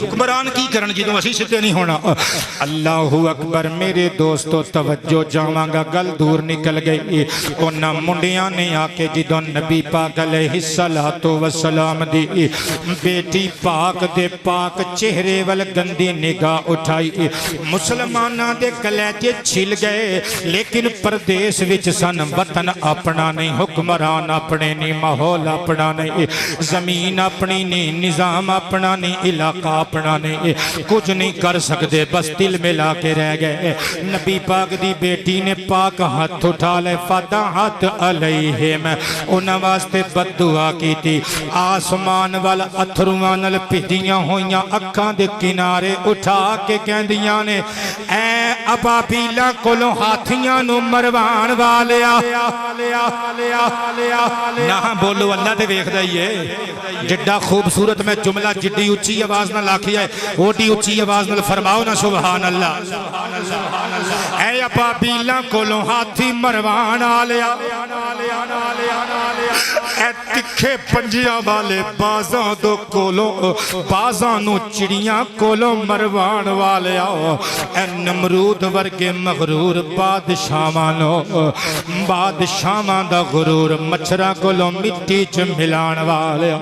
حکمران کی کرن جدوں اسی سدھے نہیں ہونا. اللہ اکبر میرے دوستو توجہ جاواں گا گل دور نکل گئی. انہاں منڈیاں نے آ کے جدوں نبی پاک علیہ الصلوۃ والسلام دی بیٹی پاک دے پاک چہرے ول گندی نگاہ اٹھائی. مسلماناں دے کلیجے چھل گئے لیکن پردیس وچ سن. وطن اپنا نہیں, حکمران اپنے نہیں, ماحول اپنا نہیں, زمین اپنی نہیں, نظام اپنا نہیں, علاقہ اپنا نہیں, کچھ نہیں کر سکتے, بس دل ملا کے رہ گئے. نبی پاک دی بیٹی نے پاک ہاتھ اٹھا لے فدعت علیہم, انہاں واسطے بد دعا کی تھی. آسمان وال اتھرواں نال بھیجیاں ہوئیاں اکھاں دے کنارے اٹھا کے کہندیاں نے اے ابابیلاں کولوں ہاتھیاں نو مروان والیا. نہ بولو اللہ تے ویکھدا ہی ہے. جڈا خوبصورت میں جملہ جڈی اچھی آواز نہ لاکھیا ہے اوڈی اچھی آواز نہ فرماؤ نا سبحان اللہ. اے ابابیلاں کولوں ہاتھی مروان والیا, اے تکھے پنجیاں والے بازاں دو کولوں, بازاں نو چڑیاں کولوں مروان والیا. اے نمرود ورگے مغرور بادشاہاں نو, بادشاہاں دا غرور مچھراں کولوں مٹی چ ملان والیا.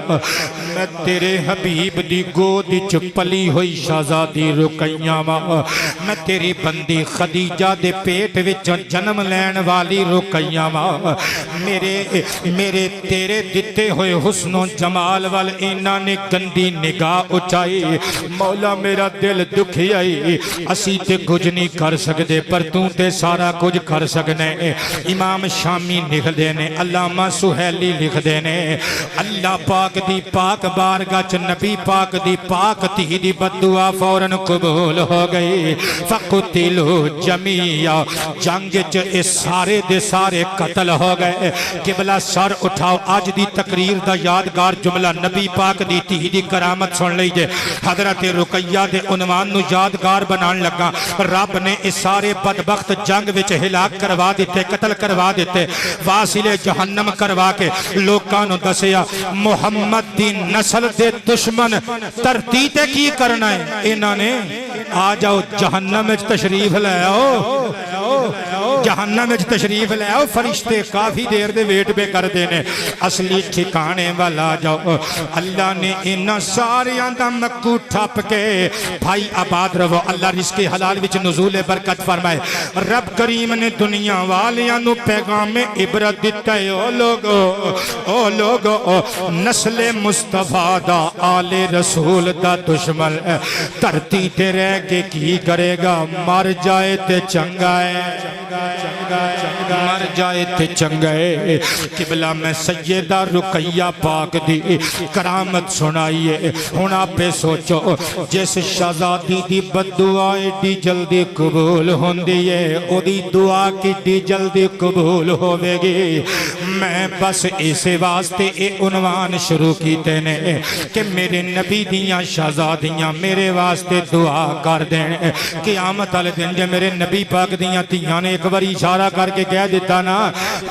میں تیرے حبیب دی گود چ پلی ہوئی شہزادی رقیہ وا, میں تیری بندی خدیجہ دے پیٹ وچ جنم لین والی رقیہ وا. میرے تیرے دتے ہوئے حسن و جمال وال انہاں نے گندی نگاہ اٹھائی. مولا میرا دل دکھی آئی, اسی تے کچھ نہیں کر سکتے پر تو تے سارا کچھ کر سکنے. امام شامی لکھ دینے, علامہ سہیلی لکھ دینے, اللہ پاک دی پاک بارگاہ چ نبی پاک دی پاک تھی دی بددعا فوراً قبول ہو گئی. فقتلوا جمیعا, جنگ چ اس سارے دے سارے قتل ہو گئے. قبلہ سر اٹھاؤ, آج دی تقریر دا یادگار جملہ نبی پاک دی تھی دی کرامت سن لیجئے. حضرت رقیہ دے عنوان نو یادگار بنان لگا. رب نے اس سارے بدبخت جنگ وچ ہلاک کروا دیتے, قتل کروا دیتے, واصل جہنم کروا کے لوکاں نو دسیا محمد دی نسل دے دشمن ترتی تے کی کرنا ہے. انہاں نے آ جاؤ جہنم وچ تشریف لے آؤ, جہنم وچ تشریف لے آؤ. فرشتے کافی دیر دے ویٹ پہ کر دینے, اصلی ٹھکانے والا جاؤ. اللہ نے انہاں ساریاں دا مکو ٹھپ کے بھائی آباد رہو. اللہ رزق حلال وچ نزول برکت فرمائے. رب کریم نے دنیا والیاں نو پیغام عبرت دیتا ہے. او لوگو نسل مصطفیٰ دا آل رسول دا دشمن دھرتی تے رہ کے کی کرے گا, مر جائے تے چنگا ہے, مر جائے تے چنگا ہے. قبلہ میں سیدہ رقیہ پاک دی کرامت سنائیے. ہن آپ سوچو جس شہزادی دی بددعا ایڈی جلدی قبول ہوندی ہے, او دی دعا کیڈی جلدی قبول ہوے گی. میں بس اس واسطے اے عنوان شروع کیتے نے کہ میرے نبی دیاں شہزادیاں میرے واسطے دعا کر دیں. قیامت والے دن جے میرے نبی پاک دیاں تیاں نے ایک باری اشارہ کر کے کہہ دیتا نا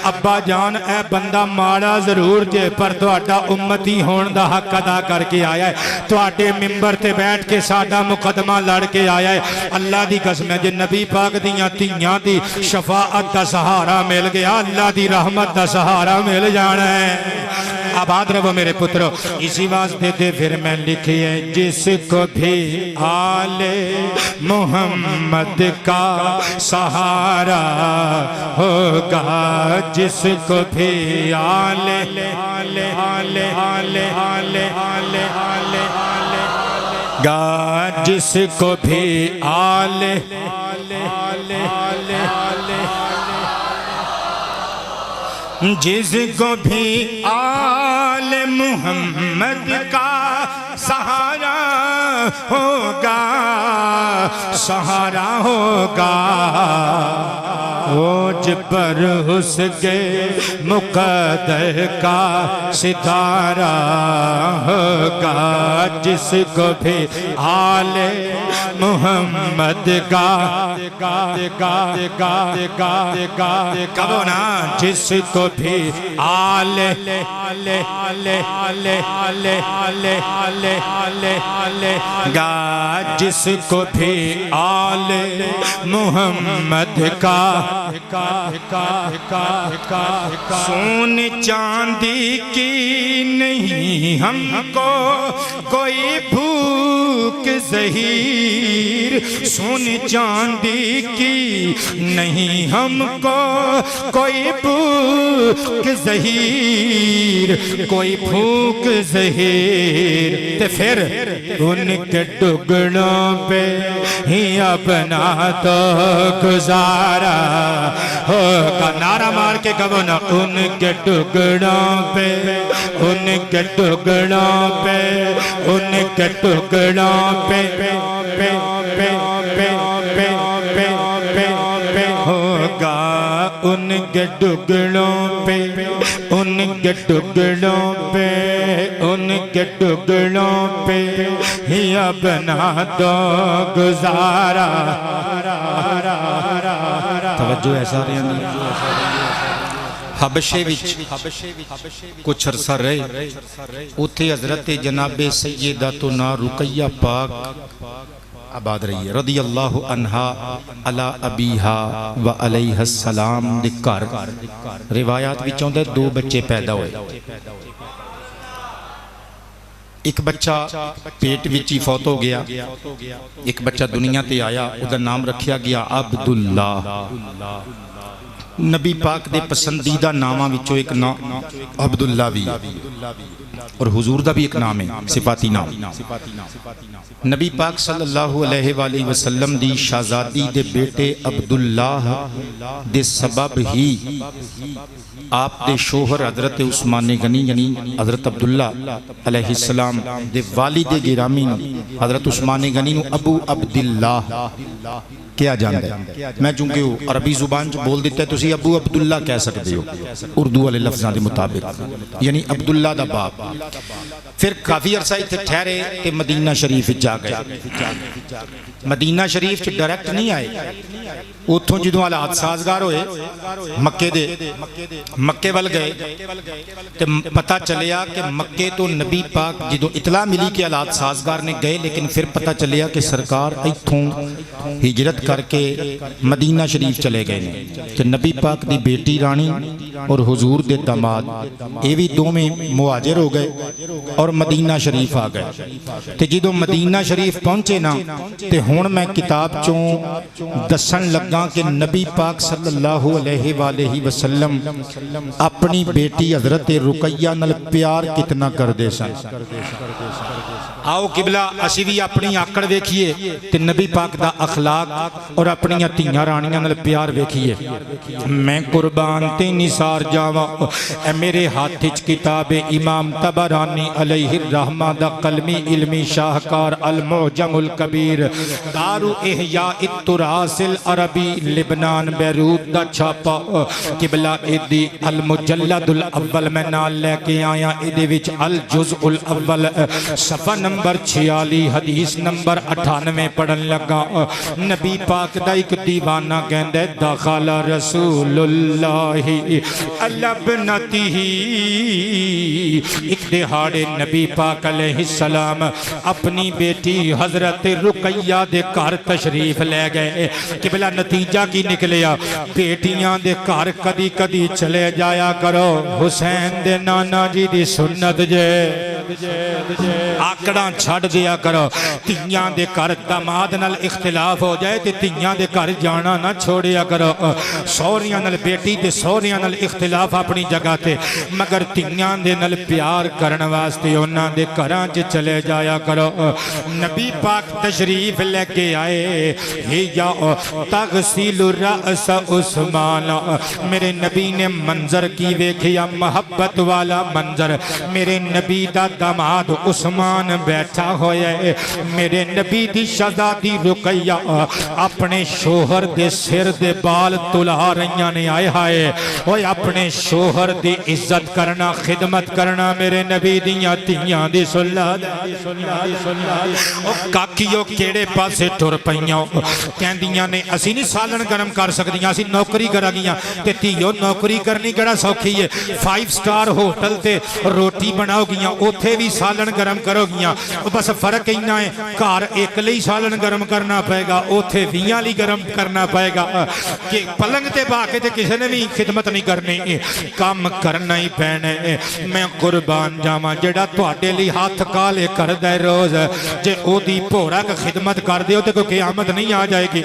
ابا جان اے بندہ ماڑا ضرور جے پر تہاڈا امتی ہون دا حق ادا کر کے آیا ہے, تہاڈے منبر تے بیٹھ کے ساڈا مقدمہ لڑ کے آیا ہے. اللہ دی قسم ہے جے نبی پاک دیاں تیاں دی شفاعت دا سہارا مل گیا, اللہ دی رحمت دا سہارا مل جانا ہے. آباد رہو میرے پترو. اسی واسطے دے پھر میں لکھیے جس کو بھی آل محمد کا سہارا ہوگا, جس کو بھی آل گا, جس کو بھی آل جس کو بھی آل محمد کا سہارا ہوگا, سہارا ہوگا, اوج پر اس کے مقدر کا ستارہ ہوگا جس کو بھی آل محمد کا کہو نا جس کو بھی آل گا جس کو بھی آل محمد کا سون چاندی کی نہیں ہم کو کوئی بھوک زہیر سون چاندی کی نہیں ہم کو کوئی بھوک زہیر کوئی بھوک زہیر تو پھر ان کے ٹکڑوں پہ ہی اپنا تو گزارا ہوگا نعرہ مار کے کہو نا ان کے ٹکڑوں پہ ان کے ٹکڑوں پہ ان کے ٹکڑوں پہ ہوگا ان کے ٹکڑوں پہ ان کے ٹکڑوں پہ ان کے ٹکڑوں پہ ہی اپنا تو گزارا توجہ ایسا رہی ہیں حبشے وچ کچھ عرصہ رہے اتھے حضرت جناب سیداتنا رقیہ پاک آباد رہی ہے رضی اللہ عنہا علی ابیہا و علیہ السلام دکھار روایات وچوں دے دو بچے پیدا ہوئے ایک بچہ پیٹ وچی فوت ہو گیا ایک بچہ دنیا تے آیا ادھر نام رکھیا گیا عبداللہ نبی پاک دے پسندیدہ نامہ وچوں ایک نام عبداللہ بھی اور حضور دا بھی ایک نام ہے صفاتی نام نبی پاک صلی اللہ علیہ وآلہ وسلم دی شہزادی دے بیٹے عبداللہ دے سبب ہی آپ دے شوہر حضرت عثمان غنی یعنی حضرت عبداللہ علیہ السلام دے والد گرامی حضرت عثمان غنی نو ابو عبداللہ کیا جانتا ہے میں چونکہ عربی زبان جو بول دیتا ہے تو اسی ابو عبداللہ کہہ سکتے ہو اردو والے لفظان دے مطابق یعنی عبداللہ دا باپ پھر کافی عرصہ اتھے ٹھہرے کہ مدینہ شریف جا گئے مدینہ شریف چ ڈائریکٹ نہیں آئے اتھوں جدوں حالات سازگار ہوئے مکے دے مکے ول گئے تے پتہ چلیا کہ مکے تو نبی پاک جدوں اطلاع ملی کہ حالات سازگار نے گئے لیکن پھر پتہ چلیا کہ سرکار ایتھوں ہجرت کر کے مدینہ شریف چلے گئے کہ نبی پاک دی بیٹی رانی اور حضور دے داماد اے بھی دو میں مہاجر ہو گئے اور مدینہ شریف آ گئے تے جدوں مدینہ شریف پہنچے نا تے ہون میں کتاب چوں دسن لگا کہ نبی پاک صلی اللہ علیہ وآلہ وسلم اپنی بیٹی حضرت رقیہ نال پیار کتنا کر دے سن آؤ قبلہ اسی بھی اپنی آکڑ ویکھئے تے نبی پاک دا اخلاق اور اپنی تیاں رانیاں نال پیار ویکھئے میں قربان تے نثار جاواں اے میرے ہاتھ وچ کتاب امام طبرانی علیہ الرحمہ دا قلمی علمی شاہکار المعجم الکبیر دار احیاء التراث العربی لبنان بیروت دا چھاپا قبلہ ادی المجلد الاول میں نال لے کے آیا ادی وچ الجزء الاول صفحہ نمبر 46 حدیث نمبر 98 پڑھن لگا نبی پاک دا ایک دیوانہ کہندے دخل رسول اللہ الابنتی ایک دہاڑے نبی پاک علیہ السلام اپنی بیٹی حضرت رقیہ دے گھر تشریف لے گئے قبلہ نتیجہ کی نکلیا بیٹیاں دے گھر کدی کدی چلے جایا کرو حسین دے نانا جی دی سنت جے آکڑاں چھڑ دیا کرو تیاں دے گھر داماد نال اختلاف ہو جائے تے تیاں دے گھر جانا نہ چھوڑیا کرو سوریاں نال بیٹی تے سوریاں نال اختلاف اپنی جگہ تے مگر تیاں دے نال پیار کرن واسطے انہاں دے گھراں چ چلے جایا کرو نبی پاک تشریف لے کے آئے یا تغسیل رأس عثمان میرے نبی نے منظر کی ویکھیا محبت والا منظر میرے نبی دا داماد عثمان بیٹھا ہویا ہے میرے نبی دی شہزادی رقیہ اپنے شوہر دے سر دے بال تلا رہیاں نے آئے ہائے اوہ اپنے شوہر دی عزت کرنا خدمت کرنا میرے نبی دیاں تیاں دی سلاد کاکیو کیڑے پاسے ٹر پئیاں کہندیاں نے اسی نہیں سالن گرم کر سکدیاں اسی نوکری کر گیاں تے تیو نوکری کرنی کڑا سوکھی ہے 5 سٹار ہوٹل تے روٹی بناؤ گیاں اوتھے بھی سالن گرم کرو گیاں بس فرق اینا ہے کار ایک لئی سالن گرم کرنا پائے گا اوتھے 20 لی گرم کرنا پائے گا کہ پلنگ تے باقی تے کسی نے بھی خدمت نہیں کرنی کام کرنا ہی پینے میں قربان جاواں جڑا تواڈے لی ہاتھ کالے کر دے روز جے او دی پورا کا خدمت کر دیو تے کوئی قیامت نہیں آ جائے گی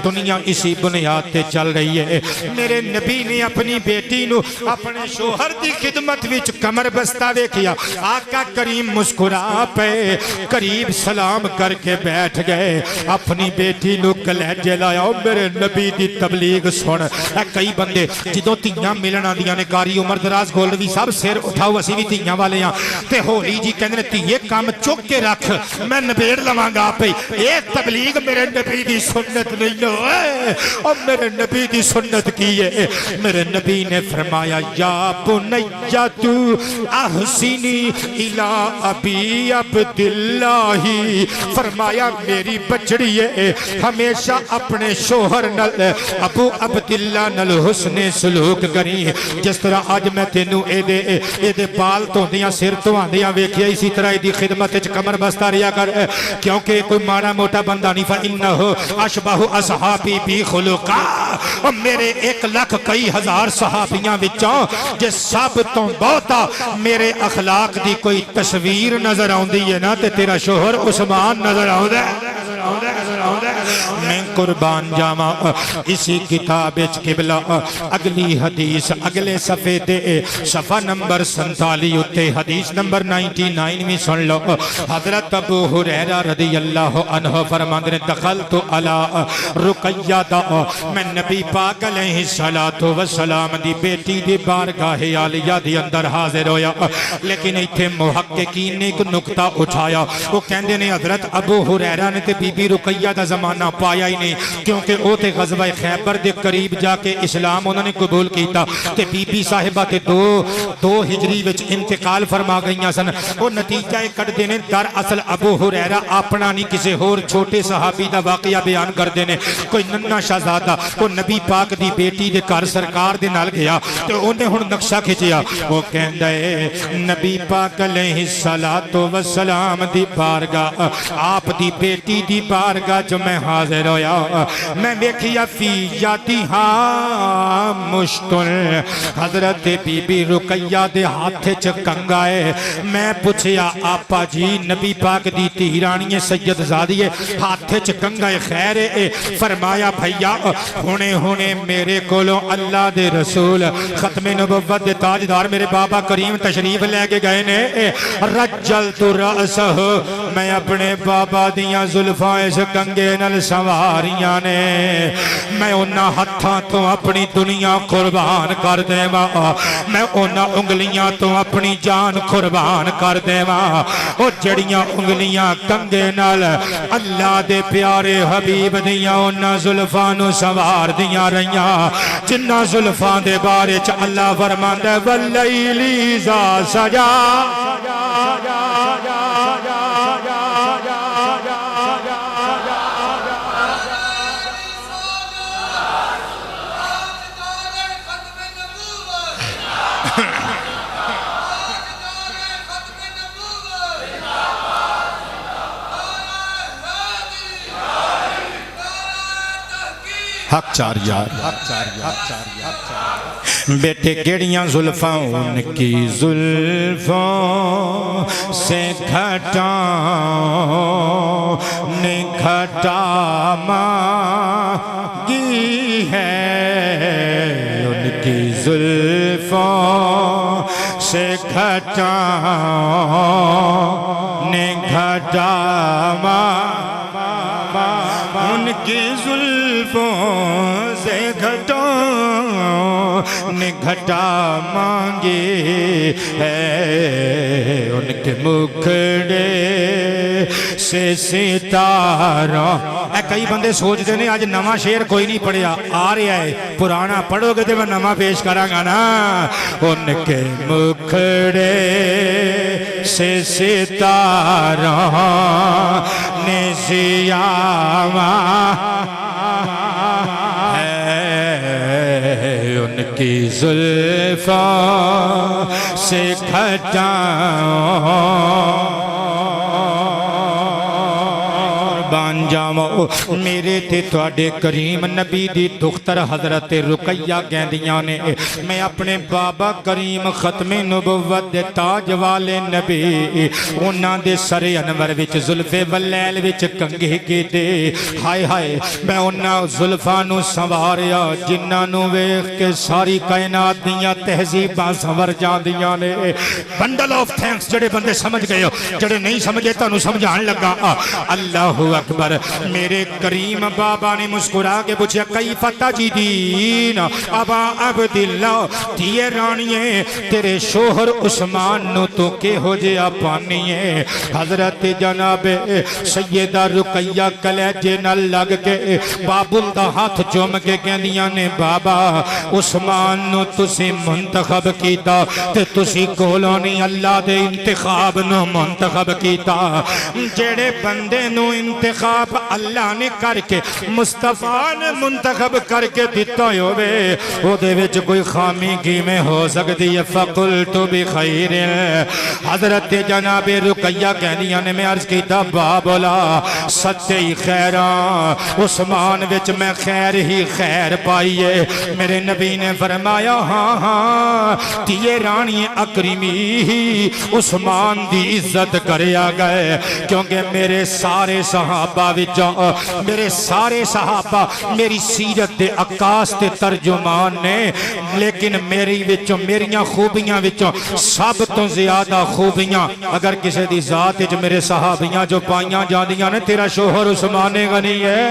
دنیا اسی بنیاد تے چل رہی ہے میرے نبی نے اپنی بیٹی نو اپنے شوہر دی خدمت وچ کمر بستہ دیکھیا آقا کریم مسکرا پے قریب سلام کر کے بیٹھ گئے اپنی بیٹی نو کلیجے لایا میرے نبی دی تبلیغ سن کئی بندے جدوں تیاں ملن آندیاں نے کاری عمر دراز گولڈوی صاحب سر اٹھاؤ اسی بھی تیاں والے ہاں تے ہولی جی کہندے نے تیے کام چک کے رکھ میں نبیڑ لواں گا پئی اے تبلیغ میرے نبی دی سنت نہیں ہوئے اور میرے نبی دی سنت کی ہے میرے نبی نے فرمایا یا بنیا تو احسنی الی ابی عبداللہ فرمایا میری بچڑی ہے ہمیشہ اپنے شوہر نل ابو عبداللہ نل حسن سلوک کری جس طرح آج میں تینوں اے دے بال تو دیاں سر تو آندیاں ویکھیا اسی طرح دی خدمت اچ کمر بستہ ریا کر کیونکہ کوئی ماڑا موٹا بندہ نہیں فَإِنَّهُ أَشْبَهُ أَصْحَابِي بِي خُلُقًا میرے 1 لاکھ کئی ہزار صحابیاں وچوں جس سب تو بہتا میرے اخلاق دی کوئی تصویر نظر آندی ہے نا تے تیرا شوہر عثمان نظر آندہ میں قربان جاما اسی کتاب قبلہ اگلی حدیث اگلے صفحے دے صفحہ نمبر 47 اتے حدیث نمبر 99 میں سن لو حضرت ابو ہریرہ رضی اللہ عنہ فرماندے نے دخلت علی رقیہ دا میں نبی پاک علیہ السلام دی بیٹی دی بارگاہ عالیہ دی اندر حاضر ہویا لیکن ایتھے محققین نے ایک نقطہ اٹھایا وہ کہندے نے حضرت ابو ہریرہ نے تے بی بی رقیہ دا زمانہ پایا ہی نہیں کیونکہ او تے غزوہ خیبر دے قریب جا کے اسلام انہوں نے قبول کیتا تے بی بی صاحبہ تے دو ہجری وچ انتقال فرما گئیاں سن وہ نتیجہ کٹ دینے در اصل ابو ہریرہ اپنا نہیں کسے ہور چھوٹے صحابی دا واقعہ بیان کر دینے کوئی ننہ شہزادہ وہ نبی پاک دی بیٹی دے کار سرکار دے نال گیا تو انہیں ہن نقشہ کھچیا وہ کہندہ ہے نبی پاک علیہ السلام دی بارگاہ آپ دی بیٹی دی بارگاہ جو میں حاضر ہویا میں ویکھیا فی جاتی ہاں مشتل حضرت بی بی رقیہ دے ہاتھ کنگائے میں پوچھیا آپا جی نبی پاک دی تیرانی سید زادیے ہاتھ کنگائے خیر فرمایا بھیا ہونے میرے کولوں اللہ دے رسول ختم نبوت دے تاجدار میرے بابا کریم تشریف لے کے گئے نے رجلت رأسہ میں اپنے بابا دیاں زلفائیں اس کنگے نل سواریاں نے میں انہاں ہتھاں تو اپنی دنیا قربان کر دے ماں میں انہاں انگلیاں تو اپنی جان قربان کر دے ماں او جڑیاں انگلیاں کنگے نل اللہ دے پیارے حبیب دیاں انہاں زلفانو سوار دیاں رہیاں جنہ زلفان دے بارے چ اللہ فرماندہ واللیلی ذا سجا حق چار یار بیٹے گیڑیاں زلفاں ان کی زلفوں سے گھٹا نے گھٹا مانگی ہے ان کی زلفوں سے گھٹا نے گھٹا ان کی زلفوں سے گھٹا نے گھٹا مانگے ہے ان کے مکھڑے سے ستارہ. اے کئی بندے سوچتے ہیں آج نواں شعر کوئی نہیں پڑھیا, آ رہا ہے پرانا پڑھو گے تو میں نواں پیش کراں گا نا. ان کے مکھڑے سے ستارہ نے ضیاء ہے ان کی زلفوں سے کھٹا بان جاؤ میرے تے تواڈے کریم نبی دی دختر حضرت رقیہ کہندیاں نے میں اپنے بابا کریم ختم نبوت دے تاج والے نبی انہاں دے سر انور وچ زلف واللیل وچ کنگھے کیتے ہائے ہائے میں انہاں زلفاں نو سنواریا جنہاں نو ویکھ کے ساری کائنات دیاں تہذیباں سنور جاندیاں نے. بنڈل آف تھینکس جڑے بندے سمجھ گئے ہو, جڑے نہیں سمجھے تانوں سمجھان لگا. اللہ اکبر. میرے کریم بابا نے مسکرا کے پوچھا کیف تجدین ابا عبداللہ تیے رانیے تیرے شوہر عثمان نو تو کہ ہو جیا پانیے. حضرت جناب سیدہ رقیہ کلیجے نہ لگ کے بابل دا ہاتھ چوم کے کہندیاں نے بابا عثمان نو تسی منتخب کیتا تے تسی کولوں نہیں اللہ دے انتخاب نو منتخب کیتا. جڑے بندے نو انتخاب اللہ نے کر کے مصطفیٰ نے منتخب کر کے دیتا ہوئے او دے وچ کوئی خامی کی میں ہو سکتی ہے. فَقُلْتُ بِخَيْرٍ. حضرت جناب رقیہ کہنیاں نے میں عرض کیتا بابولا سچے ہی خیران عثمان وچ میں خیر ہی خیر پائیے. میرے نبی نے فرمایا ہاں ہاں تیے رانی اکرمی عثمان دی عزت کریا گئے کیونکہ میرے سارے صحابہ وچوں میرے سارے صحابہ میری سیرت دے عکاس تے ترجمان نے لیکن میری وچوں میریاں خوبیاں وچوں سب تو زیادہ خوبیاں اگر کسی دی ذات وچ میرے صحابیاں جو پائیاں جاندیاں نے تیرا شوہر عثمان غنی ہے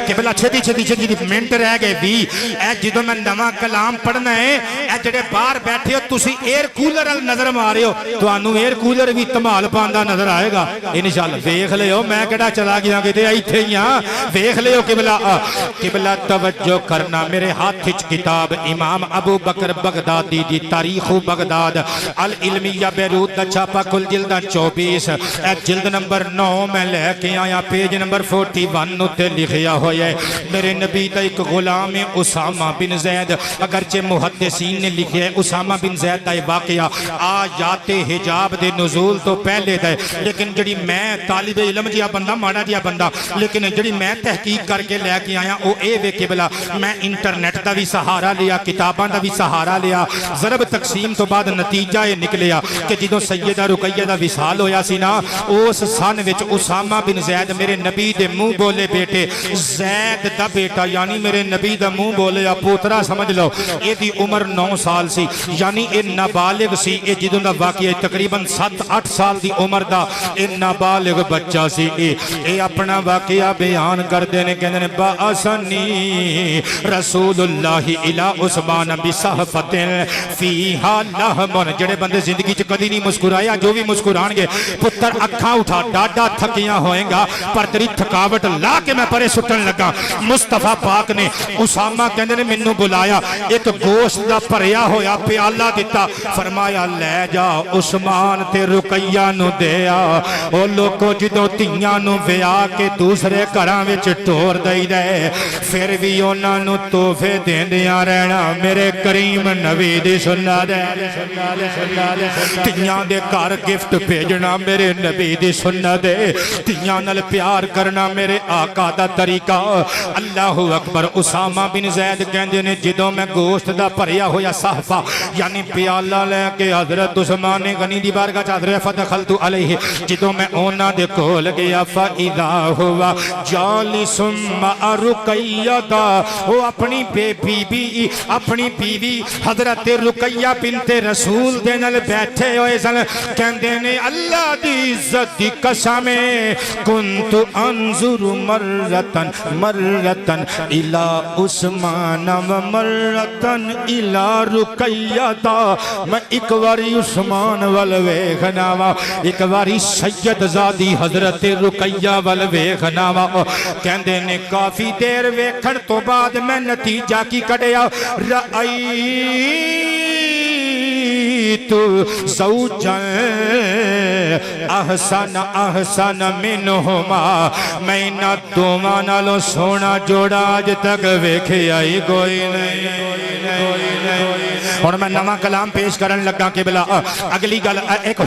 کہ بلا چھتی چھتی چھتی منٹ رہ گئے بھی اے جدوں میں نواں کلام پڑھنا ہے اے جڑے باہر بیٹھے ہو تسی ایئر کولر ال نظر مارے ہو تانوں ایئر کولر بھی تمال پاندا نظر آئے گا انشاءاللہ. ویکھ لیو میں کیڑا چلا گیا کتے ایتھے ہی ہاں. ویکھ لیو قبلہ توجہ کرنا میرے ہاتھ وچ کتاب امام ابو بکر بغدادی دی تاریخ بغداد العلمیہ بیروت دا چھاپا کل جلدہ 24 اے جلد نمبر 9 میں لے کے آیا پیج نمبر 41 تے لکھیا ہویا ہے. میرے نبی دا ایک غلام اسامہ بن زید اگرچہ محدثین نے لکھیا ہے اسامہ بن زید دا واقعہ آیات حجاب دے نزول تو پہلے دے لیکن جڑی میں طالب علم جیا بندہ ماڑا جیا بندہ لیکن جڑی میں تحقیق کر کے لے کے آیا او اے وے قبلہ میں انٹرنیٹ دا بھی سہارا لیا کتاباں دا بھی سہارا لیا. ضرب تقسیم تو بعد نتیجہ یہ نکلیا کہ جدوں سیدہ رقیہ دا وصال ہویا سی نا اس سن وچ اسامہ بن زید میرے نبی دے منہ بولے بیٹے زید دا بیٹا یعنی میرے نبی دا منہ بولے پوترا سمجھ لو اے دی عمر 9 سال سی یعنی اے نابالغ سی. اے جدوں دا واقعہ تقریباً 7-8 سال دی عمر دا اے نابالغ بچہ سی. اے اپنا واقعہ بیان کر دینے کہنے نے بَأَسَنِي رسول اللہ الہ عثمان بِصَحْفَةٍ فِيهَا لَحْمٌ. جڑے بندے زندگی چ کدی نہیں مسکرایا جو بھی مسکران گے پتر اکھاں اٹھا ڈاڈا تھکیاں ہوئیں گا پر تیری تھکاوٹ لا کے میں پرے سٹن لگا. مصطفیٰ پاک نے اسامہ کہنے نے منو بلایا ایک گوشت دا پریا ہویا پیالہ دیتا فرمایا لے جا عثمان تے رقیہ نو دیا. او لوگوں جدوں تیاں نو ویا کے دوسرے گھراں وچ ٹور دئی دے پھر بھی انہاں نو تحفے دیندیاں رہنا میرے کریم نبی دی سنت ہے. تیاں دے گھر گفٹ بھیجنا میرے نبی دی سنت ہے. تیاں نال پیار کرنا میرے آقا دا طریقہ. اللہ اکبر. اسامہ بن زید کہندے نے جدوں میں گوشت دا بھریا ہویا صحفہ یعنی پیالہ لے کے حضرت عثمان غنی دی بارگاہ چ حضرت فدخلت علیہ جدوں میں انہاں دے کول گیا فَإِذَا هُوَ جَالِسٌ مَعَ رُقَيَّةَ وہ اپنی بیوی اپنی بیوی حضرت رقیہ بنت رسول دے نال بیٹھے ہوئے سن. کہندے نے اللہ دی عزت دی قسم کنت انظر مرتن مرتن الى عثمان و مرتن الى رقیتا میں ایک واری عثمان وال ویکھنا وا ایک واری سید زادی حضرت رقیہ وال ویکھنا وا کہندے نے کافی دیر ویکھن تو بعد میں نتیجہ کی کڈیا رأیت زوجا احسن احسن منہما میں نہ دوواں نالوں سونا جوڑا اج تک ویکھیا ہی کوئی نہیں اور میں نواں کلام پیش کرن لگا قبلہ اگلی گل ایک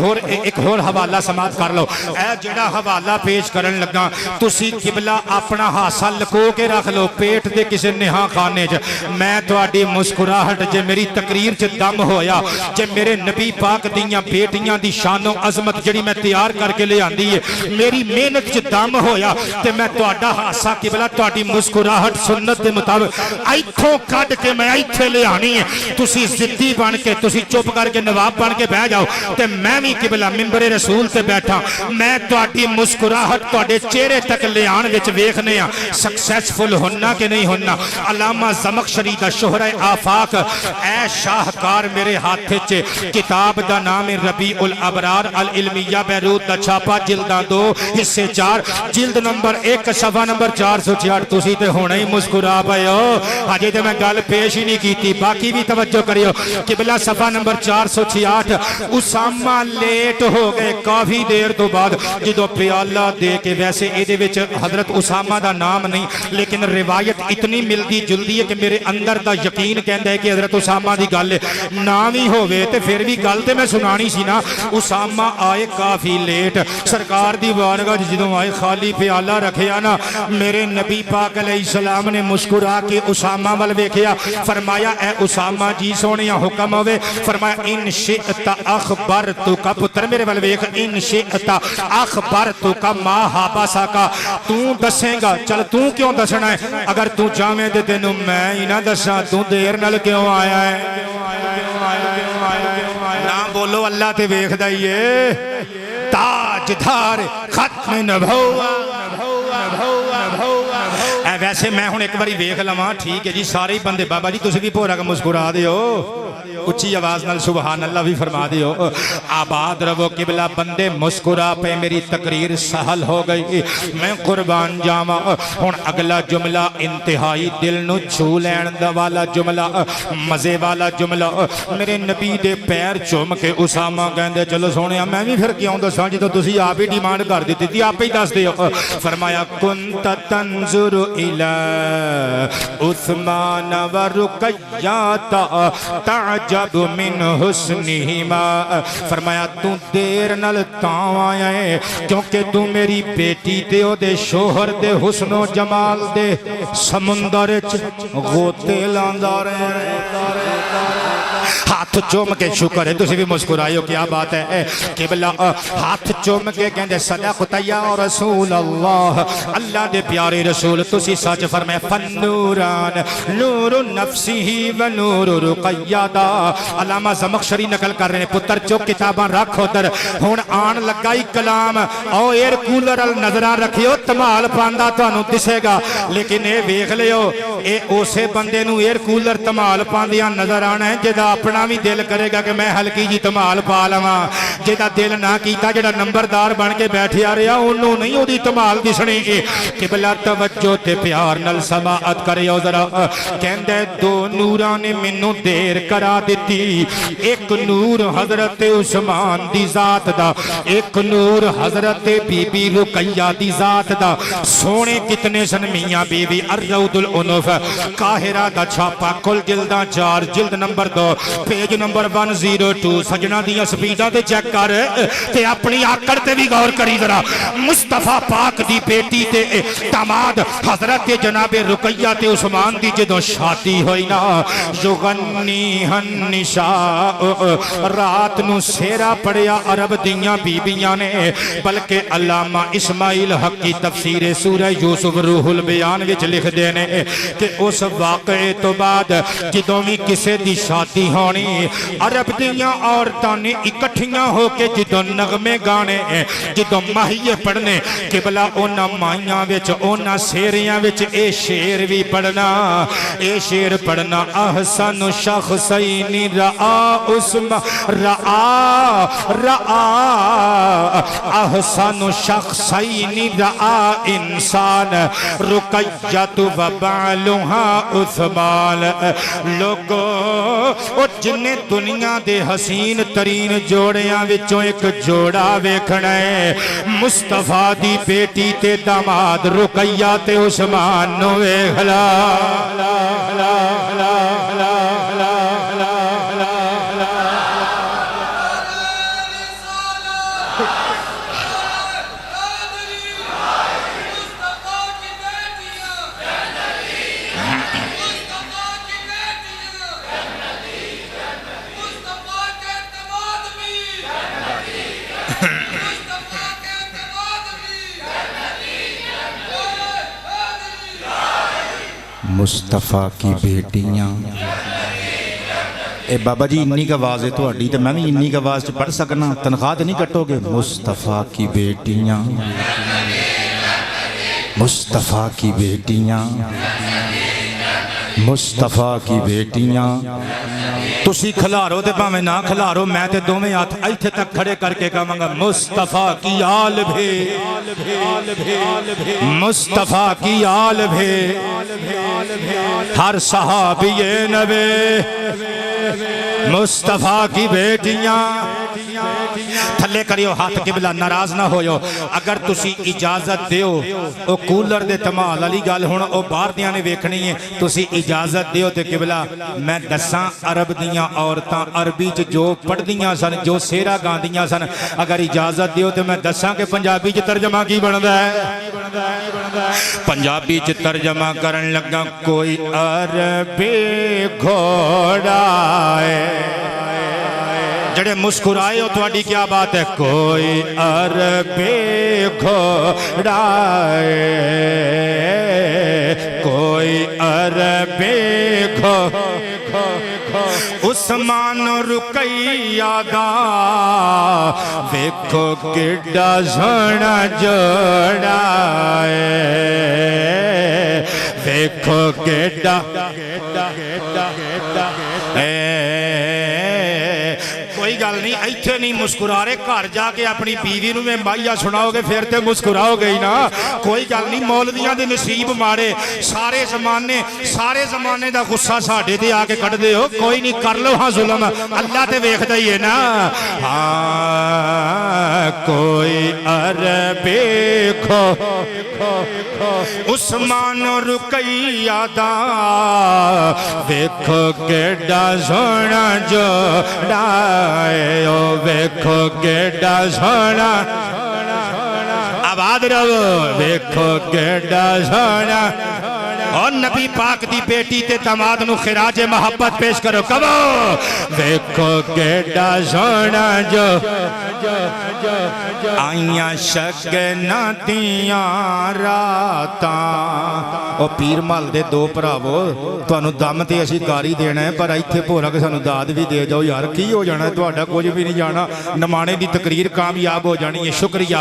ہور حوالہ سماعت کر لو اے جڑا حوالہ پیش کرن لگا تسی قبلہ اپنا ہاسا لکو کے رکھ لو پیٹ دے کسے نہاں خانے چ میں تواڈی مسکراہٹ جے میری تقریر چ دم ہویا جے میرے نبی پاک دیاں بیٹیاں دی شان و عظمت جڑی میں تیار کر کے لے آندی ہے میری محنت چ دم ہویا تے میں تواڈا ہاسا قبلہ تواڈی مسکراہٹ سنت دے مطابق ایتھوں کڈ کے میں ایتھے لے آنی ہے تسی ضدی بن کے تسی چپ کر کے نواب بن کے بہ جاؤ تے میں بھی قبلہ منبر رسول تے بیٹھا میں تواڈی مسکراہٹ تواڈے چہرے تک لے آن وچ ویکھنے ہاں سکسیسفل ہونا کہ نہیں ہونا علامہ زمخشری دا شہرہ آفاق اے شاہکار میرے ہاتھ چ کتاب دا نام ربیع الابرار العلمیہ بیروت دا چھاپا جلداں 2 حصے 4 جلد نمبر 1 صفحہ نمبر 466 تسی تے ہونا ہی مسکرا پئے ہو ہجے تے میں گل پیش ہی نہیں کیتی باقی بھی توجہ کریو قبلہ صفحہ نمبر 466 اسامہ لیٹ ہو گئے کافی دیر تو بعد جدو پیالہ دے کے ویسے ایدے وچ حضرت اسامہ دا نام نہیں لیکن روایت اتنی ملدی جلدی ہے کہ میرے اندر دا یقین کہندہ ہے کہ حضرت اسامہ دی گل نام ہی ہوئے تے پھر بھی گل تے میں سنانی سی نا اسامہ آئے کافی لیٹ سرکار دی بارگاہ جدو آئے خالی پیالہ رکھیا نا میرے نبی پاک علیہ السلام نے مسکرا کے اسامہ وال ویکھیا فرمایا اے اسامہ جی سونیا حکم ہوئے فرمایا ان شئت اخبرتک پتر میرے وال ویکھ ان شئت اخبرتک ما حبسک تو دسیں گا چل تو کیوں دسنا ہے اگر تو جاویں دے تینوں میں ہی نہ دساں تو دیر نال کیوں آیا ہے نہ بولو اللہ تے ویکھدا ہی ہے تاجدار ختم نبوت ویسے میں ہوں ایک باری ویکھ لواں ٹھیک ہے جی سارے بندے بابا جی تسی بھی پورا کا مسکرا دیو اچھی آواز نال سبحان اللہ بھی فرما دیو آباد رہو قبلہ بندے مسکرا پہ میری تقریر سہل ہو گئی میں قربان جاواں ہن اگلا جملہ انتہائی دل نو چھو لین دا والا جملہ مزے والا جملہ میرے نبی دے پیر چوم کے اسامہ کہندے چلو سونیا میں بھی پھر کیوں دساں جدوں تسی آپ ہی ڈیمانڈ کر دتی تھی آپ ہی دس دیو فرمایا کنت تنظر الی عثمان و رقیہ تعجب من حسنہما فرمایا تو دیر نال تاں آیا ہے کیونکہ تو میری بیٹی دے او دے شوہر دے حسن و جمال دے سمندر غوطے لاندا رہے ہاتھ چوم کے شکر ہے تسی بھی مسکرائیو کیا بات ہے قبلہ ہاتھ چوم کے کہندے صدقت یا رسول اللہ اللہ دے پیارے رسول تسی سچ فرمائے فنوران نور نفسی و نور رقیہ دا علامہ زمخشری نقل کر رہے ہیں پتر چوک کتاباں رکھ ادھر ہون آن لگائی کلام او ایر کولر نظران رکھیو تمال پاندہ تو انو دسے گا لیکن اے ویکھ لیو اے اسے بندے نو ایر کولر تمال پاندیاں نظر آنا ہے جدا اپنا بھی دل کرے گا کہ میں ہلکی جی تمال پا لواں جدا دل نہ کیتا جڑا نمبردار بن کے بیٹھے آ رہا انہوں نہیں ہو دی تمال دسنے قبلہ توجہ تے پیار نل سماعت کرے او ذرا کہندے دو نوراں نے منو دیر کرا دیتی ایک نور حضرت عثمان دی ذات دا ایک نور حضرت بی بی رقیہ دی ذات دا سونے کتنے سن میاں بی بی الروض العنف قاہرہ دا چھاپا کل جلداں 4 جلد نمبر 2 پیج نمبر 102 سجنہ دیا سپیڈہ دے چیک کر تے اپنی آکڑ تے بھی غور کری ذرا مصطفیٰ پاک دی بیٹی تے داماد حضرت جناب رقیہ تے عثمان دی جدو شادی ہوئی نا یغنی النساء رات نو سیرا پڑیا عرب دیاں بیبیاں نے بلکہ علامہ اسماعیل حق کی تفسیر سورہ یوسف روح البیان وچ لکھ دینے کہ اس واقعے تو بعد جدوں بھی کسے دی شادی ہونی عرب دیاں عورتاں نے اکٹھیاں ہو کے جدوں نغمے گانے جدوں ماہیے پڑھنے قبلہ اونا مائیاں وچ اونا سیریاں وچ اے شیر بھی پڑھنا اے شیر پڑھنا احسن شخصین رعا احسن شخصین رعا انسان رقیت و بعلها عثمان لوگو او جنہیں دنیا دے حسین ترین جوڑیاں وچوں ایک جوڑا ویکھنا ہے مصطفیٰ دی بیٹی تے داماد رقیہ تے عثمان نو ویکھلا مصطفیٰ کی بیٹیاں اے بابا جی انی کا آواز ہے تو اڈی تو میں بھی انی کا آواز پڑھ سکنا تنخواہ نہیں کٹو گے مصطفیٰ کی بیٹیاں مصطفیٰ کی بیٹیاں مصطفیٰ کی بیٹیاں تسی کھلارو تے پاویں نہ کھلارو میں تے دوویں ہاتھ ایتھے تک کھڑے کر کے کہاں گا مصطفیٰ کی آل بھی مصطفیٰ کی آل بھی ہر صحابی نبی مصطفیٰ کی بیٹیاں تھلے کریو ہاتھ قبلہ ناراض نہ ہوئیو اگر تسی اجازت دیو او کولر دے تمال علی گال ہونا او بار دیاں نے ویکھنی ہے تسی اجازت دیو تے قبلہ میں دساں عرب دیاں عورتاں عربی جو پڑھ دیاں سن جو سیرہ گاں دیاں سن اگر اجازت دیو تے میں دساں کہ پنجابی جو ترجمہ کی بڑھدا ہے پنجابی جو ترجمہ کرن لگا کوئی عربی گھوڑا ہے جڑے مسکرائے ہو تواڈی کیا بات ہے کوئی عربی گھوڑا ہے کوئی عربی گھوڑا عثمان رقیہ دا ویکھو کڈا سونا جوڑا ہے ویکھو کڈا کوئی گل نہیں ایتھے نہیں مسکرارے گھر جا کے اپنی بیوی نو میں مائیا سناؤ گے پھر تے مسکراؤ گے ہی نا کوئی گل نہیں مولویاں دے نصیب مارے سارے زمانے دا غصہ ساڈے تے آ کے کٹ دے ہو کوئی نہیں کر لو ہاں ظلم اللہ تے ویکھدا ہی ہے نا ہاں کوئی عربی عثمان رقیہ دا ویکھو کیڈا سونا جوڑا او ویکھو کیڈا سونا آباد رہو ویکھو کیڈا سونا اور نبی پاک دی بیٹی تے داماد نو خراج محبت پیش کرو کبو ویکھو کیڈا سونا جو آئیاں شگنا دیاں راتاں او پیر مال دے دو پراوو تو انو دم تے اسی کاری دینا ہے پر ایتھے پورا کہ سانو داد بھی دے جاؤ یار کی ہو جانا ہے تو اڈا کچھ بھی نہیں جانا نمانے دی تقریر کامیاب ہو جانی ہے شکریہ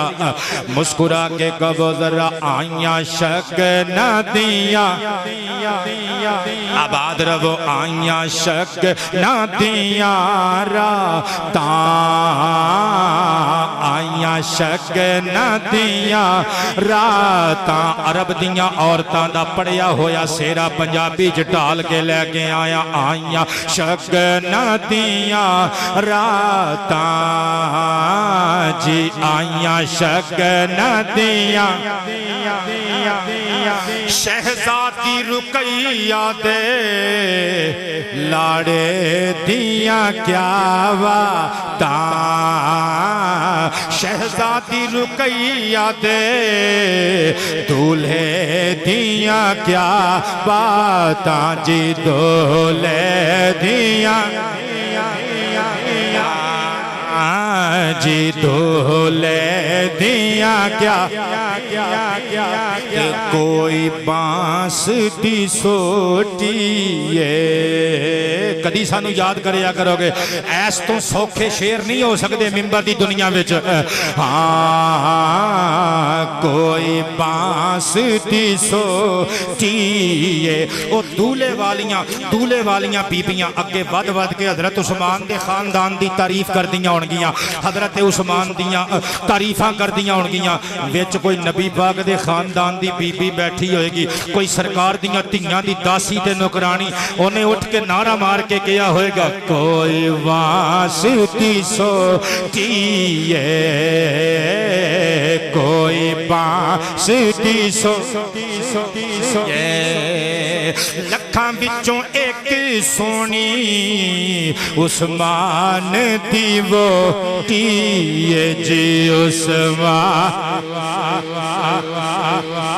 مسکرا کے کبو ذرا آئیاں شگنا دیاں آباد رہو آئیاں شگنا دیاں راتاں آئیاں شگنا دیاں راتاں عرب دیاں عورتاں دا پڑیا ہویا سیرا پنجابی جٹال کے لے کے آیا آئیاں شگنا دیاں راتاں جی آئیاں شگنا دیاں شہزادی رقیہ دے لاڑے دیاں کیا باتاں شہزادی رقیہ دے دولہے دیاں کیا باتاں جی دولہے دیاں جی دولے دیا کیا کہ کوئی بانس دی سوٹی ہے. کدی سانو یاد کریا کرو گے ایس تو سوکھے شیر نہیں ہو سکتے ممبر دی دنیا وچ. ہاں کوئی بانس دی سوٹی ہے. او دولے والیاں بیبیاں اگے ود ود کے حضرت عثمان دے خاندان دی تعریف کردیاں ہونگیاں, حضرت عثمان دیاں تعریفاں کردیاں ہونگیاں. وچ کوئی نبی پاک دے خاندان دی بی بی بیٹھی ہوئے گی, کوئی سرکار دیاں تیاں دی داسی تے نوکرانی, انہیں اٹھ کے نعرہ مار کے کیا ہوئے گا کوئی واسطی سوٹی ہے, کوئی واسطی سوٹی ہے. لکھاں بچوں ایک سونی عثمان دی ووٹی ہے جی عثمان.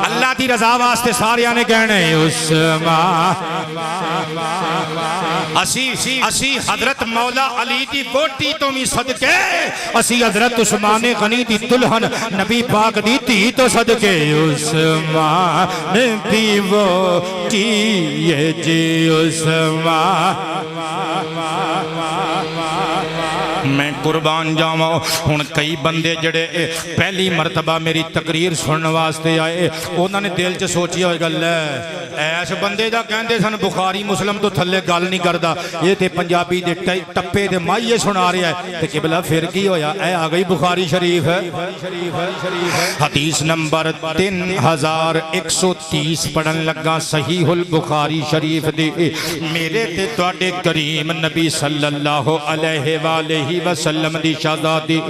اللہ دی رضا واسطے سارے نے کہنے عثمان. اسی حضرت مولا علی دی ووٹی تو بھی صدقے, اسی حضرت عثمان غنی دی دلہن نبی پاک دی تھی تو صدقے عثمان دی ووٹی ہے جی عثمان. میں قربان جاواں. ہن کئی بندے جڑے پہلی مرتبہ میری تقریر سننے واسطے آئے, انہوں نے دل چ سوچیا ہوئے گل ہے ایس بندے دا کہندے سن بخاری مسلم تو تھلے گل نہیں کردا, یہ تے پنجابی دے ٹپے دے مائیے سنا رہا ہے. تے قبلہ پھر کی ہویا, اے آ گئی بخاری شریف ہے. حدیث نمبر 3130 پڑھن لگا صحیح البخاری شریف دی. میرے تے تواڈے کریم نبی صلی اللہ علیہ وآلہ وسلم دی شہزادی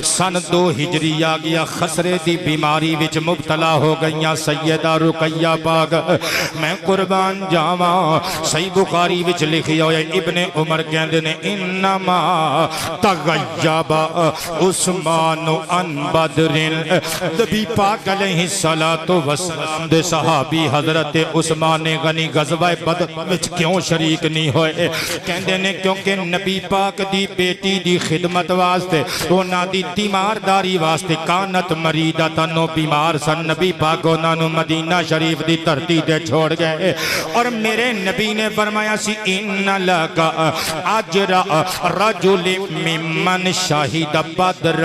سن 2 ہجری آ گیا, خسرے دی بیماری وچ مبتلا ہو گئیاں سیدہ رقیہ پاک. میں قربان جاواں صحیح بخاری وچ لکھیا ہویا ابن عمر کہندے نے انما تغیب عثمان عن بدر. نبی پاک علیہ السلام دے صحابی حضرت عثمان غنی غزوہ بدر وچ کیوں شریک نہیں ہوئے؟ کہندے نے کیونکہ نبی پاک دی بیٹی دی خدمت واسطے, انہاں دی تیمارداری واسطے, کانت مریدتن بیمار سن, نبی پاک انہاں نو مدینہ شریف دی دھرتی دے چھوڑ گئے. اور میرے نبی نے فرمایا سی ان لکا اجر رجل ممن شہید بدر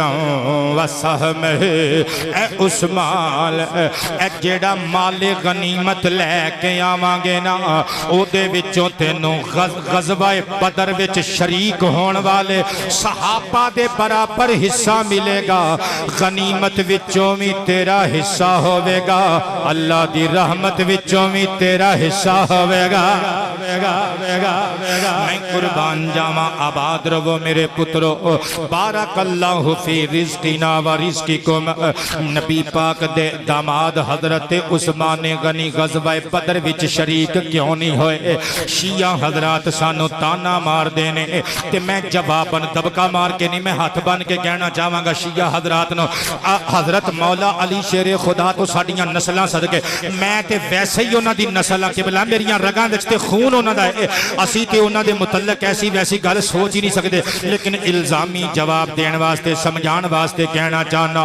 وسہم. اے عثمان اے جیڑا مال غنیمت لے کے آواں گے نا, او دے وچوں تینوں غزوہ بدر وچ شریک ہون والے صحابہ دے برابر حصہ ملے گا. غنیمت وچوں بھی تیرا حصہ ہوئے گا, اللہ دی رحمت وچوں بھی تیرا حصہ ہوئے گا. میں قربان جاواں آباد رہو میرے پترو. بارک اللہ فی رزقنا و رزقکم. نبی پاک دے داماد حضرت عثمان غنی غزوہ بدر وچ شریک کیوں نہیں ہوئے؟ شیعہ حضرات سانو تانا مار دینے, تے میں جواباً دبکا مار کے نہیں, میں ہاتھ بن کے کہنا چاہواں گا شیعہ حضرات نو, حضرت مولا علی شیر خدا تو ساڑیاں نسلاں صدقے, میں تے ویسے ہی انہاں دی نسلاں قبلہ میریاں رگاں وچ تے خون انہاں دا ہے, اسی تے انہاں دے متعلق ایسی ویسی گل سوچ ہی نہیں سکتے. لیکن الزامی جواب دین واسطے سمجھان واسطے کہنا چاہنا,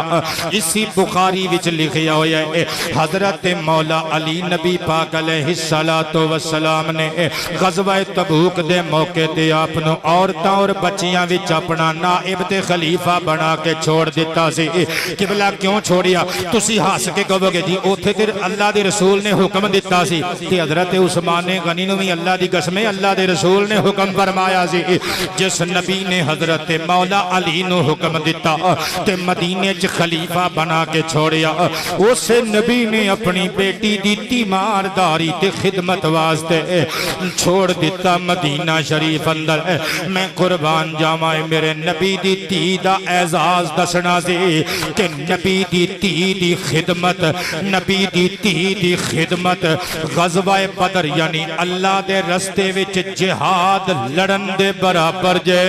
اسی بخاری وچ لکھیا ہویا ہے حضرت مولا علی نبی پاک علیہ السلام نے غزوہ تبوک دے موقع تے اپنوں عورتاں اور بچیاں وچ اپنا نائب تے خلیفہ بنا کے چھوڑ دیتا سی. قبلہ کیوں چھوڑیا؟ تسی ہاس کے کہو گے جی اوتھے تے اللہ دے رسول نے حکم دیتا سی, تے حضرت عثمان غنی نو بھی اللہ دی قسم اللہ دے رسول نے حکم فرمایا سی. جس نبی نے حضرت مولا علی نو حکم دیتا تے مدینے چ خلیفہ بنا کے چھوڑیا, اس نبی نے اپنی بیٹی دی تیمارداری تے خدمت واسطے چھوڑ دیتا مدینہ شریف اندر. میں قربان جاواں میرے نبی دی تی دا اعزاز دسنا سی کہ نبی دی تی دی خدمت, نبی دی تی دی خدمت غزوہ بدر یعنی اللہ دے رستے وچ جہاد لڑن دے برابر جے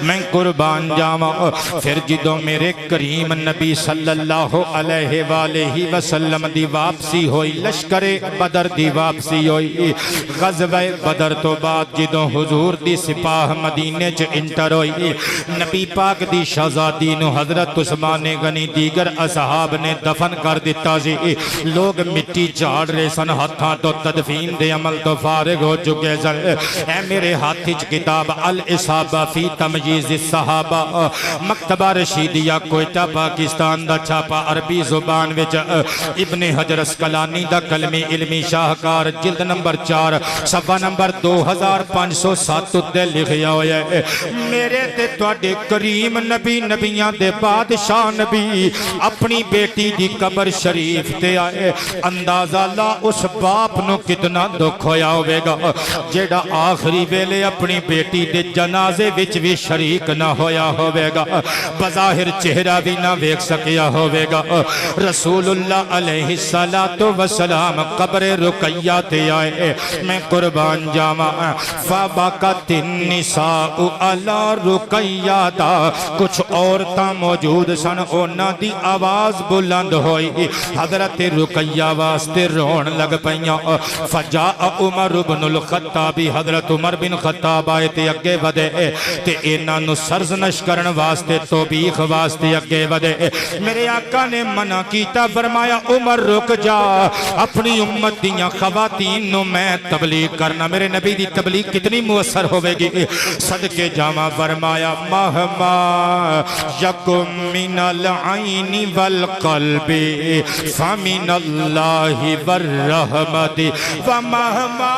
میں قربان جاواں پھر جدوں میرے کریم نبی صلی اللہ علیہ وآلہ وسلم دی واپسی ہوئی لشکر بدر دی واپسی ہوئی غزوہ بدر تو بعد جدوں حضور دی سپاہ مدینے چ انٹر ہوئی نبی پاک دی شہزادی نو حضرت عثمان غنی دیگر اصحاب نے دفن کر دیتا سی لوگ مٹی جھاڑ رہے سن ہاتھاں تو تدفین دے عمل تو فارغ ہو چکے سن اے میرے ہاتھ وچ کتاب الاصابہ فی تمییز الصحابہ مکتبہ رشیدیہ کوئٹہ پاکستان دا چھاپا عربی زبان وچ ابن حجر اسقلانی دا کلمی علمی شاہکار جلد نمبر 4 صفحہ نمبر 2507 تے لکھیا ہویا ہے میرے تے تواڈے کریم نبی نبیاں دے بادشاہ نبی اپنی بیٹی دی قبر شریف تے آئے اندازہ لا اس باپ نو کتنا دکھ ہویا ہوئے گا جیڑا آخری ویلے اپنی بیٹی دے جنازے وچ بھی شریک نہ ہویا ہوئے گا بظاہر چہرہ بھی نہ ویکھ سکیا ہوئے گا رسول اللہ علیہ السلام قبر رقیہ تے آئے میں قربان جاواں فبکت النساء علی رقیہ دا کچھ عورتاں موجود سن اونا دی آواز بلند ہوئی حضرت رقیہ واسطے رون لگ پئیاں فجاء عمر بن الخطاب حضرت عمر بن خطاب آئے تے اگے ودے تے انہاں نو سرزنش کرن واسطے توبیخ واسطے اگے ودے میرے آقا نے منع کیتا فرمایا عمر رک جا اپنی امت دیاں خواتین نو میں تبلیغ کرنا میرے نبی دی تبلیغ کتنی مؤثر ہوئے گی صدقے جامع فرمایا مہما یکم من العین والقلب فمن اللہ والرحمت ومہما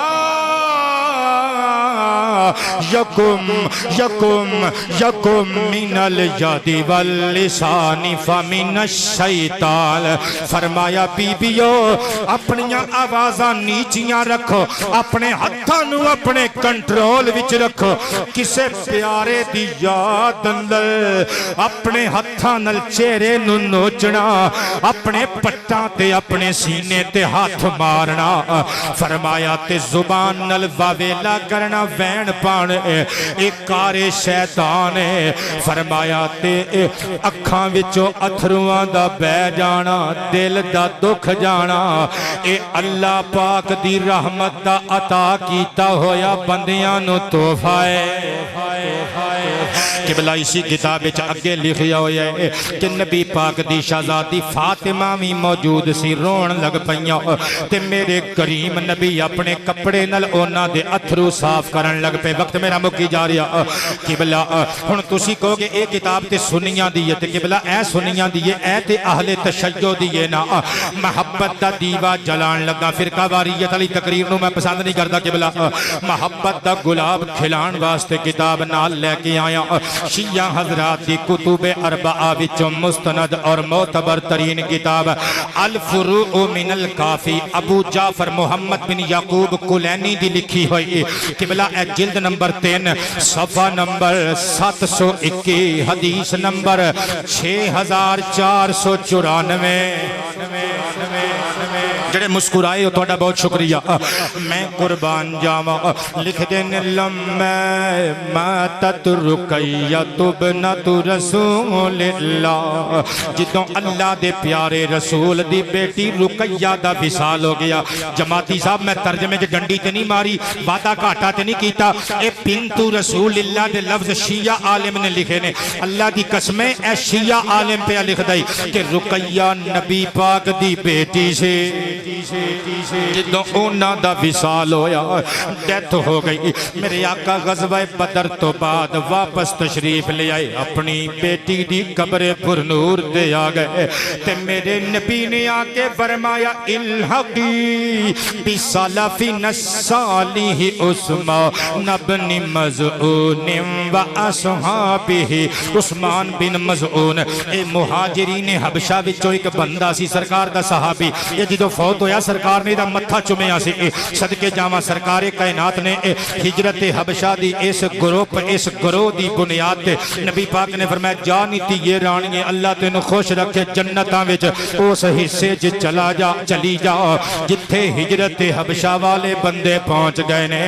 یکم من الید واللسان فمن الشیطان فرمایا بی بیو اپنیاں آوازاں نیچیاں رکھو اپنے ہتھاں نو اپنے کنٹرول وچ رکھو کسے پیارے دی یاد اندر اپنے ہتھاں نال چہرے نو نوچنا اپنے پٹاں تے اپنے سینے تے ہاتھ مارنا فرمایا تے زبان نال واویلا کرنا وین پان ایک کار شیطان ہے فرمایا تے اکھاں وچوں اتھرواں دا بہ جانا دل دا دکھ جانا اے اللہ پاک دی رحمت دا عطا کیتا ہویا بندیاں نو تحفہ ہے قبلہ اسی کتاب وچ اگے لکھیا ہویا ہے کہ نبی پاک دی شہزادی فاطمہ بھی موجود سی رون لگ پئیاں تے میرے کریم نبی اپنے کپڑے نال انہاں دے اتھرو صاف کرن لگ پے وقت میرا مکی جا رہا قبلہ ہن تسی کہو گے اے کتاب تے سنیاں دیئے تے قبلہ اے سنیاں دیئے اے تے اہل تشیع دیئے نا محبت دا دیوا جلان لگا فرقہ واریت علی تقریر نو میں پسند نہیں کرتا قبلہ محبت دا گلاب کھلان واسطے کتاب نال لے کے آیا شیعہ حضرات دی کتب اربعہ وچوں مستند اور معتبر ترین کتاب الفروع من الکافی ابو جعفر محمد بن یعقوب کلینی دی لکھی ہوئی قبلہ اے جلد نمبر 3 صفحہ نمبر 721 حدیث نمبر 6494 جڑے مسکرائے ہو توڑا بہت شکریہ میں قربان جاواں لکھ دین لمّے ماتت رقیہ بنت رسول اللہ جدوں اللہ دے پیارے رسول دی بیٹی رقیہ دا وصال ہو گیا جماعتی صاحب میں ترجمے جو ڈنڈی تے نہیں ماری وعدہ گھاٹا تے نہیں کیتا اے بنت رسول اللہ دے لفظ شیعہ عالم نے لکھے نے اللہ دی قسمیں اے شیعہ عالم پہ لکھ دائی کہ رقیہ نبی پاک دی بیٹی سے جدوں اونا دا وصال ہویا ڈیتھ ہو گئی میرے آقا غزوہ بدر تو بعد واپس تشریف لے آئے اپنی بیٹی دی قبر پر نور دے آگئے تے میرے نبی نے آکے فرمایا الحقی بسلفی نسالیہ عثمان بن مزعون و اصحابہ عثمان بن مزعون اے مہاجرین حبشہ وچوں ایک بندہ سی سرکار دا صحابی یہ جدو فوت فوت ہویا سرکار نے دا متھا چومیا سی صدقے جاواں سرکار کائنات نے ہجرت حبشہ دی اس گروہ دی بنیاد تے نبی پاک نے فرمایا جا نیتی یہ رانی اللہ تینوں خوش رکھے جنتاں وچ اس حصے چلی جا جتھے ہجرت حبشہ والے بندے پہنچ گئے نے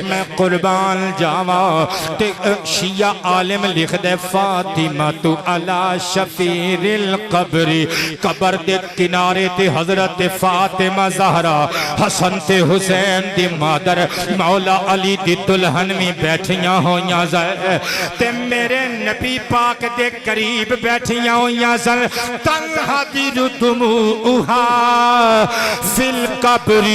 میں قربان جاواں تے شیعہ عالم لکھ دے فاطمہ تو علی شفیر القبر قبر دے کنارے تے حضرت فاطمہ زہرا حسن تے حسین دی مادر مولا علی دی دلہن میں بیٹھیاں ہویاں زر تے میرے نبی پاک دے قریب بیٹھیاں ہویاں زر تنہا دی دموعہا فی القبر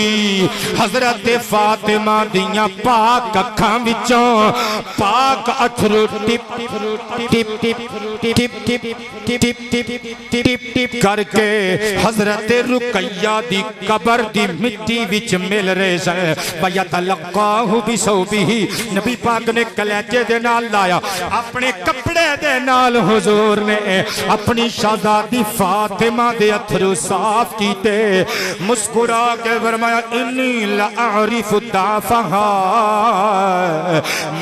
حضرت فاطمہ دیاں پاک اکھاں وچوں پاک اتھرو ٹپ ٹپ ٹپ ٹپ ٹپ ٹپ ٹپ کر کے حضرت رقیہ دی قبر دی مٹی وچ مل رہے سن وَيَتَلَقَّاهُ بِثَوْبِهِ نبی پاک نے کلیجے دے نال لایا اپنے کپڑے دے نال حضور نے اپنی شہزادی فاطمہ دے اتھرو صاف کیتے مسکرا کے فرمایا انی لَأَعْرِفُ دَافَهَا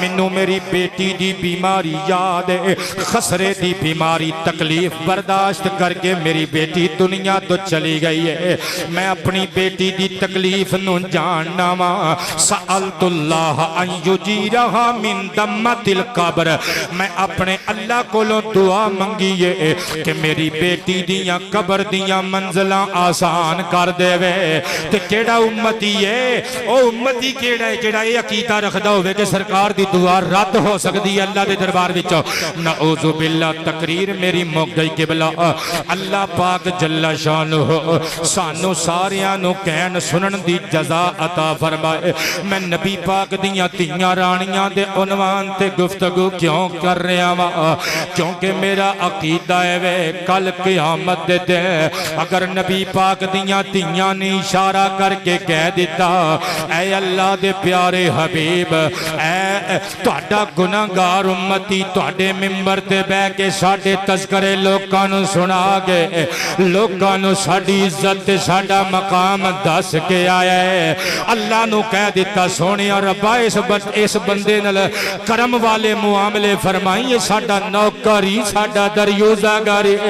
منو میری بیٹی دی بیماری یاد ہے خسرے دی بیماری تکلیف برداشت کر کے میری بیٹی دنیا تو چلی گئی ہے میں اپنی بیٹی دی تکلیف نو جاننا وا سألت اللہ ان یجیرہا من دمت القبر میں اپنے اللہ کو لو دعا منگیے کہ میری بیٹی دیاں قبر دیاں منزلہ آسان کر دے وے تے کیڑا امتی ہے او امتی کیڑا ہے جڑا یہ عقیدہ رکھدا ہوئے کہ سرکار دی دعا رد ہو سکتی ہے اللہ دے دربار وچوں نعوذ باللہ تقریر میری مک گئی قبلہ اللہ پاک جل شانہ سانو ساریاں نو کہن سنن دی جزا عطا فرمائے میں نبی پاک دیاں تیاں رانیاں دے عنوان تے گفتگو کیوں کر رہا وا کیونکہ میرا عقیدہ ہے وے کل قیامت دے اگر نبی پاک دیاں تیاں نے اشارہ کر کے کہہ دیتا اے اللہ دے پیارے حبیب اے تہاڈا گناہگار امتی تہاڈے ممبر تے بہ کے ساڈے تذکرے لوکاں نو سنا گے لوکاں نو ساڈی عزت تے ساڈا مقام دس کے آیا ہے اللہ نو کہہ دیتا سونیا ربا اس بندے نال کرم والے معاملے فرمائیے ساڈا نوکر ہی ساڈا دریوزہ گاری